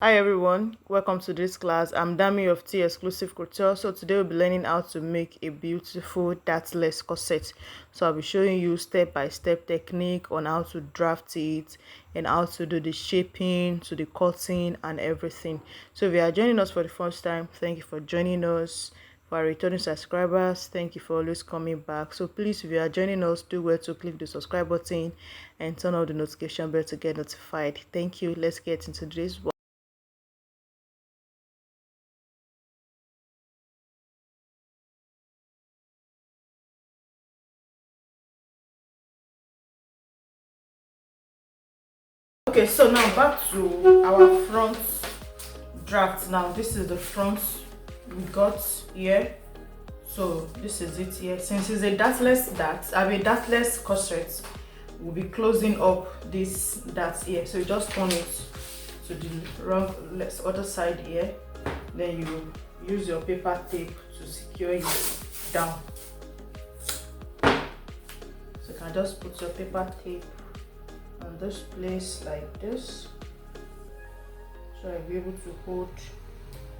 Hi everyone, welcome to this class. I'm Dami of 𝐓𝐻𝐇. So today we'll be learning how to make a beautiful dartless corset. So I'll be showing you step-by-step technique on how to draft it and how to do the shaping, to the cutting and everything. So if you are joining us for the first time, thank you for joining us. For our returning subscribers, thank you for always coming back. So please, if you are joining us, do well to click the subscribe button and turn on the notification bell to get notified. Thank you. Let's get into this one. Okay, so now back to our front draft. Now this is the front we got here. So this is it here. Since it's a dartless corset, we'll be closing up this dart here. So you just turn it to the wrong other side here. Then you use your paper tape to secure it down. So you can just put your paper tape on this place like this, so I'll be able to hold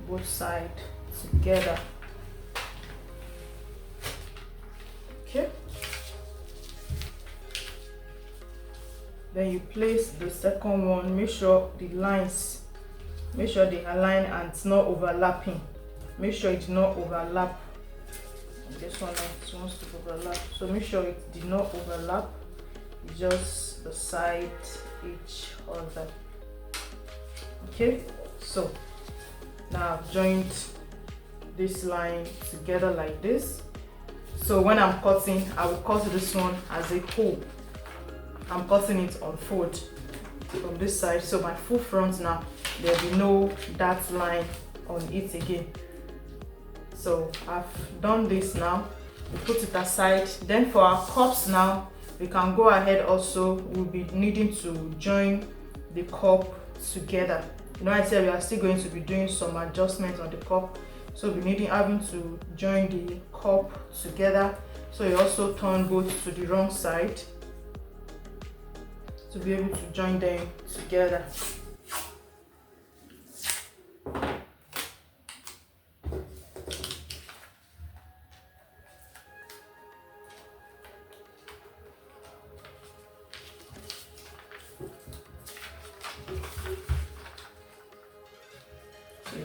both sides together. Okay, then you place the second one. Make sure they align and it's not overlapping. Make sure it did not overlap. This one wants to overlap, so make sure it did not overlap, just the side each other. Okay, so now I've joined this line together like this. So when I'm cutting, I will cut this one as a whole. I'm cutting it on fold from this side, so my full front now there'll be no dart line on it again. So I've done this now. We put it aside. Then for our cups now, we can go ahead also. We'll be needing to join the cup together. You know, I said we are still going to be doing some adjustments on the cup, so we'll be having to join the cup together. So you also turn both to the wrong side to be able to join them together.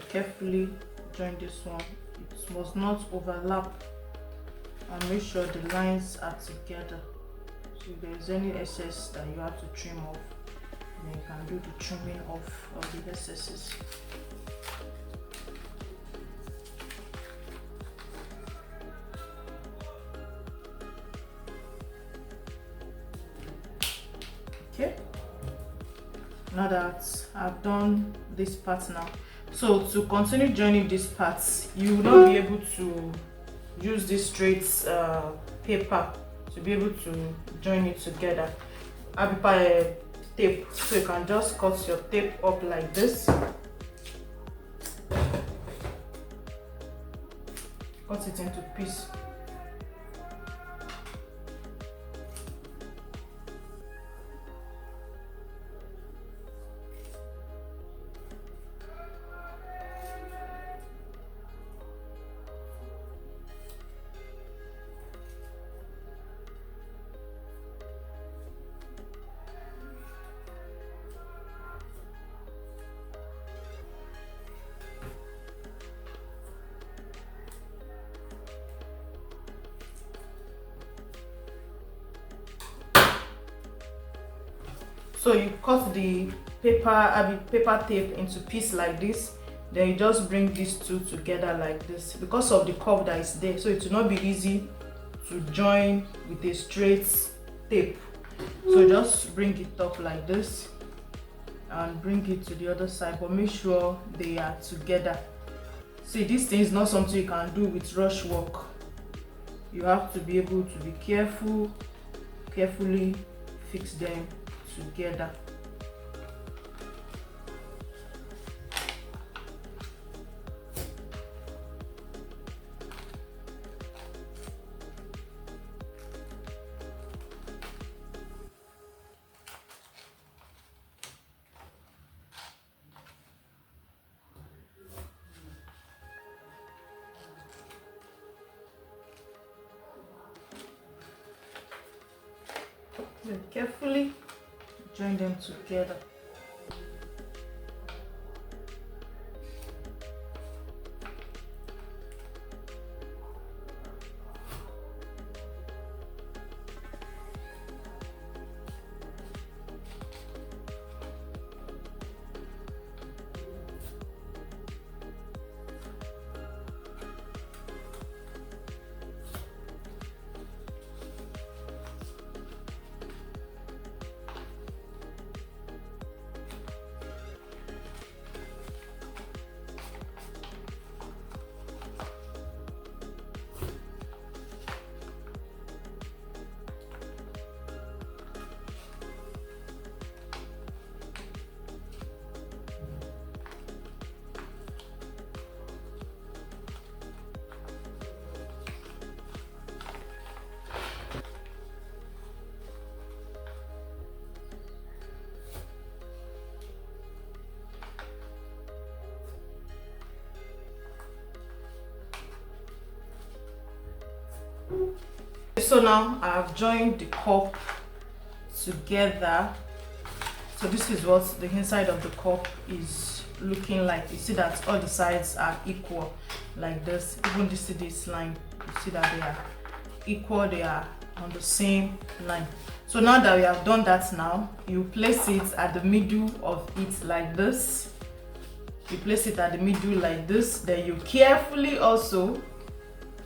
Carefully join this one. It must not overlap, and make sure the lines are together. So if there's any excess that you have to trim off, then you can do the trimming off of the excesses. Okay, now that I've done this part now, so to continue joining these parts, you will not be able to use this straight paper to be able to join it together. I prepare tape, so you can just cut your tape up like this. Cut it into pieces. So you cut the paper tape into pieces like this. Then you just bring these two together like this, because of the curve that is there, so it will not be easy to join with a straight tape. So just bring it up like this and bring it to the other side, but make sure they are together. See, this thing is not something you can do with rush work. You have to be able to be carefully fix them together. Then carefully join them together. So now I have joined the cup together. So this is what the inside of the cup is looking like. You see that all the sides are equal like this. Even this line, you see that they are equal, they are on the same line. So now that we have done that, now you place it at the middle of it like this. You place it at the middle like this, then you carefully also,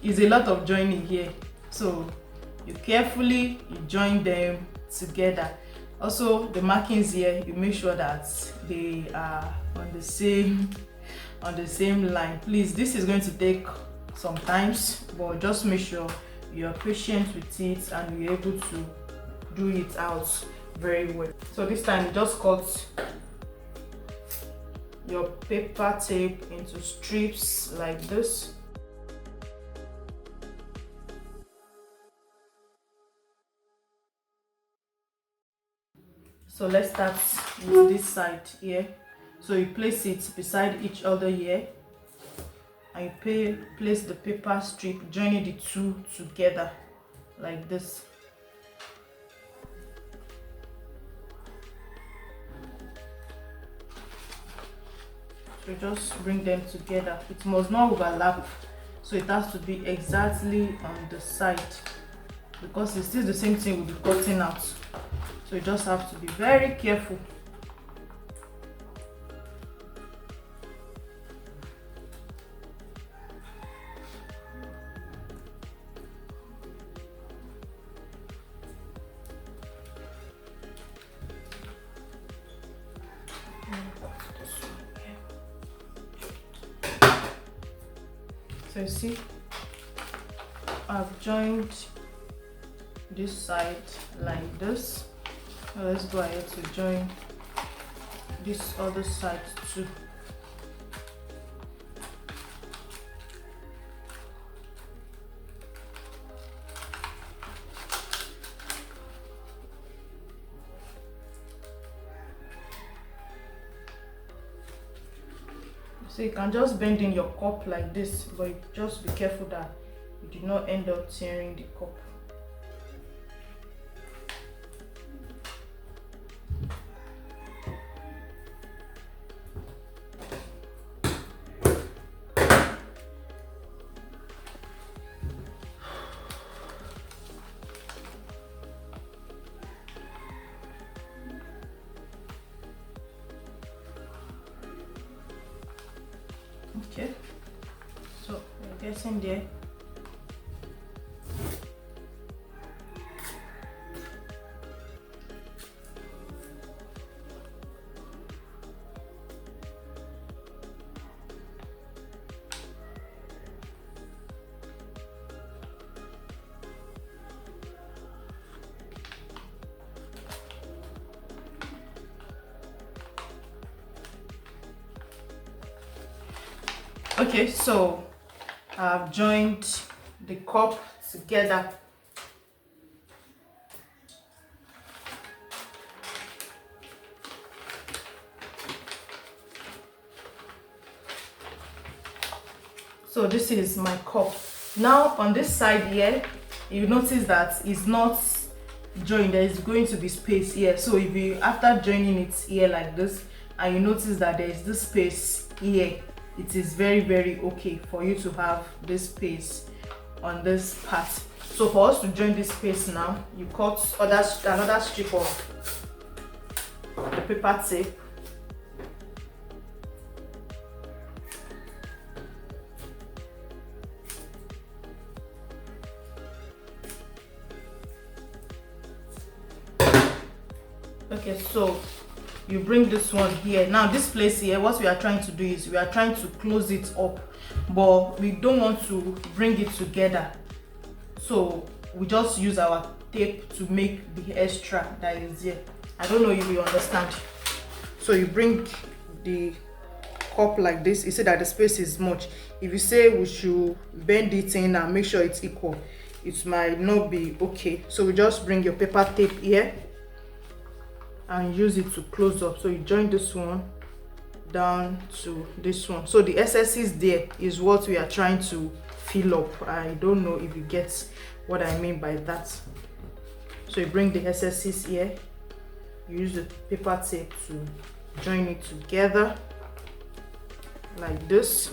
is a lot of joining here, so you carefully join them together. Also the markings here, you make sure that they are on the same line. Please, this is going to take some time, but just make sure you're patient with it and you're able to do it out very well. So this time you just cut your paper tape into strips like this. So let's start with this side here. So you place it beside each other here, and you place the paper strip, joining the two together like this. So just bring them together. It must not overlap, so it has to be exactly on the side, because it's still the same thing we'll be cutting out. So you just have to be very careful. So you see, I've joined this side like this. Now let's go ahead to join this other side too. So you can just bend in your cup like this, but just be careful that you do not end up tearing the cup. Okay, so we're getting there. Okay, so I've joined the cup together. So this is my cup. Now on this side here, you notice that it's not join, there is going to be space here. So if you, after joining it here like this, and you notice that there is this space here, it is very, very okay for you to have this space on this part. So for us to join this space now, you cut another strip of the paper tape. Okay, so you bring this one here. Now this place here, what we are trying to do is we are trying to close it up, but we don't want to bring it together, so we just use our tape to make the extra that is here. I don't know if you understand. So you bring the cup like this. You see that the space is much. If you say we should bend it in and make sure it's equal, it might not be okay. So we just bring your paper tape here and use it to close up. So you join this one down to this one. So the excesses there is what we are trying to fill up. I don't know if you get what I mean by that. So you bring the excesses here, you use the paper tape to join it together like this.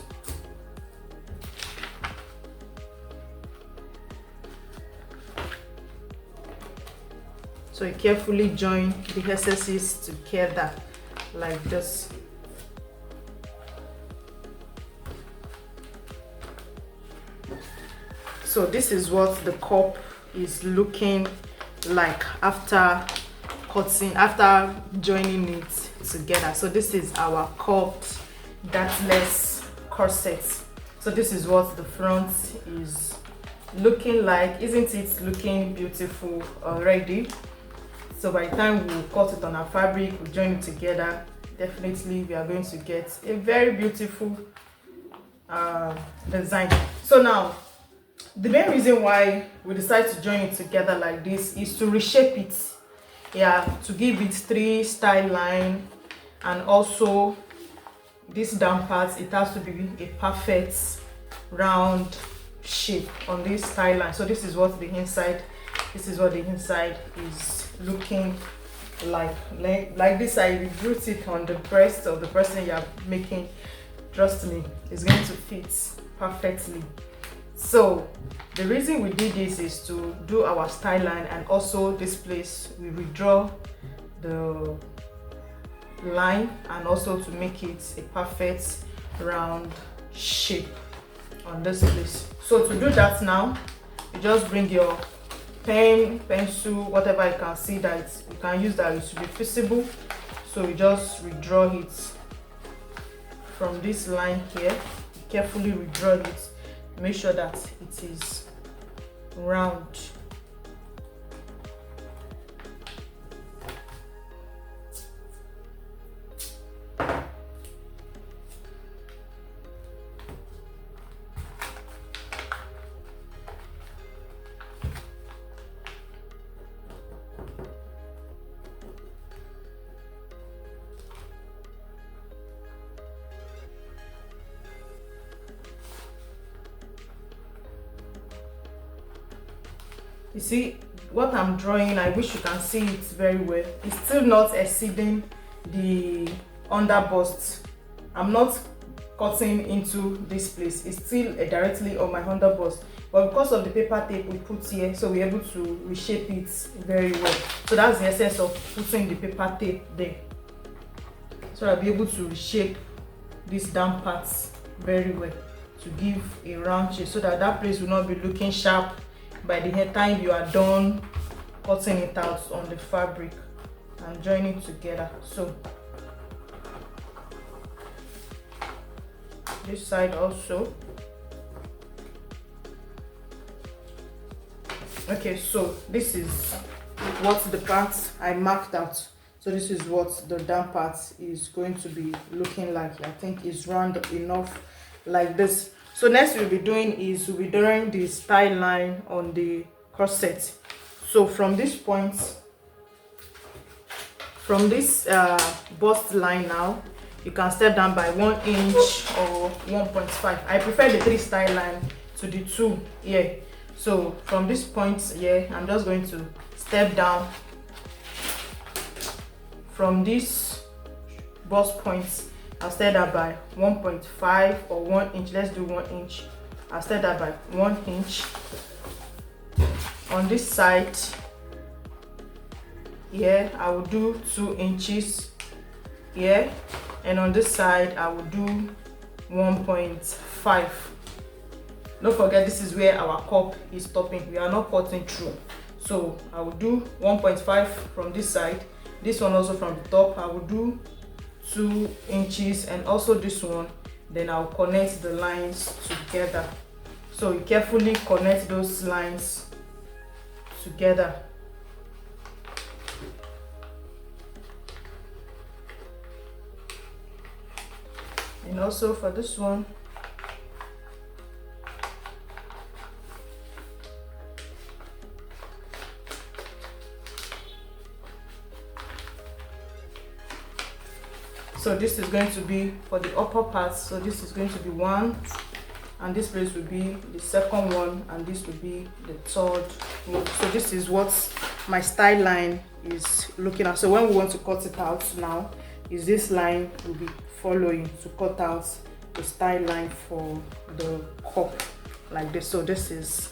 So you carefully join the excesses together like this. So this is what the cup is looking like after cutting, after joining it together. So this is our cupped dartless corset. So this is what the front is looking like. Isn't it looking beautiful already? So by the time we cut it on our fabric, we join it together, definitely we are going to get a very beautiful design. So now, the main reason why we decide to join it together like this is to reshape it. Yeah, to give it 3 style line, and also this down part, it has to be a perfect round shape on this style line. So this is what the inside, is looking like this. I regrouped it on the breast of the person you are making. Trust me, it's going to fit perfectly. So the reason we did this is to do our style line, and also this place we redraw the line, and also to make it a perfect round shape on this place. So to do that now, you just bring your pen, pencil, whatever you can see that you can use that it should be visible. So we just redraw it from this line here. Carefully redraw it. Make sure that it is round. You see what I'm drawing, I wish you can see it very well. It's still not exceeding the under bust. I'm not cutting into this place. It's still directly on my under bust. But because of the paper tape we put here, so we're able to reshape it very well. So that's the essence of putting the paper tape there. So I'll be able to reshape these down parts very well to give a round shape, so that that place will not be looking sharp by the time you are done cutting it out on the fabric and joining it together. So this side also. Okay, so this is what the part I marked out. So this is what the down part is going to be looking like. I think it's round enough like this. So next we'll be doing is we'll be drawing the style line on the corset. So from this point, from this bust line now, you can step down by 1 inch or 1.5. I prefer the 3 style line to the 2 here. So from this point here, I'm just going to step down from this bust point. I'll start that by 1.5 or 1 inch. Let's do 1 inch. I'll start that by 1 inch. On this side here, I will do 2 inches here, and on this side I will do 1.5. Don't forget, this is where our cup is stopping. We are not cutting through, so I will do 1.5 from this side. This one also from the top, I will do 2 inches, and also this one. Then I'll connect the lines together. So you carefully connect those lines together. And also for this one, so this is going to be for the upper part. So this is going to be 1, and this place will be the second one, and this will be the third one. So this is what my style line is looking at. So when we want to cut it out now, is this line will be following to cut out the style line for the cup like this. So this is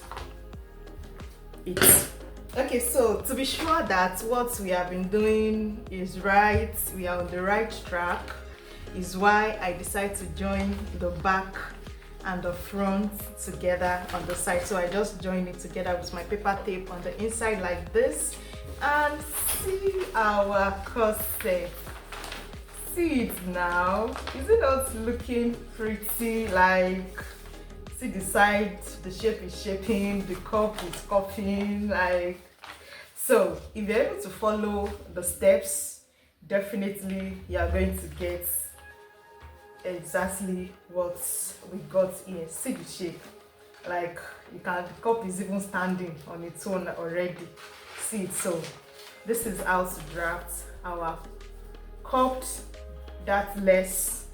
it. Okay, so to be sure that what we have been doing is right, we are on the right track, is why I decided to join the back and the front together on the side. So I just joined it together with my paper tape on the inside like this, and see our corset. See it now. Is it not looking pretty? Like, see the side, the shape is shaping, the cup is cupping, like. So if you're able to follow the steps, definitely you are going to get exactly what we got here. See the shape, like you can, the cup is even standing on its own already. See it. So this is how to draft our cupped dartless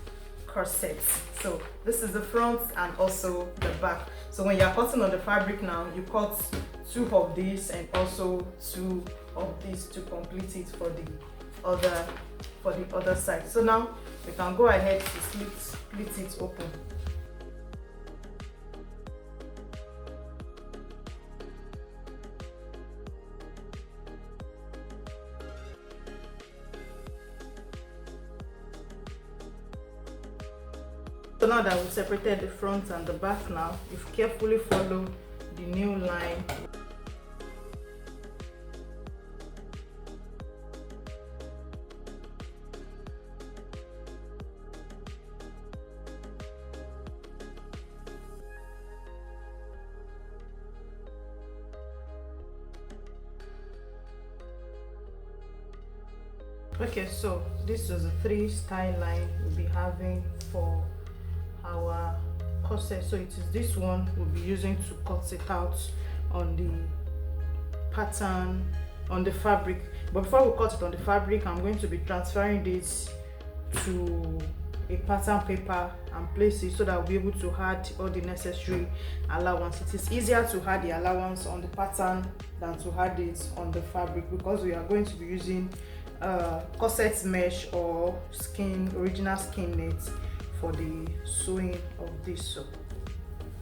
corset. So this is the front and also the back. So when you're cutting on the fabric now, you cut 2 of these and also 2 of these to complete it for the other side. So now we can go ahead to split it open. So now that we've separated the front and the back now, if you carefully follow the new line, okay, so this is the 3 style line we'll be having for our corset. So it is this one we'll be using to cut it out on the pattern, on the fabric. But before we cut it on the fabric, I'm going to be transferring this to a pattern paper and place it so that I'll be able to add all the necessary allowance. It is easier to add the allowance on the pattern than to add it on the fabric, because we are going to be using corset mesh or original skin net for the sewing of this. So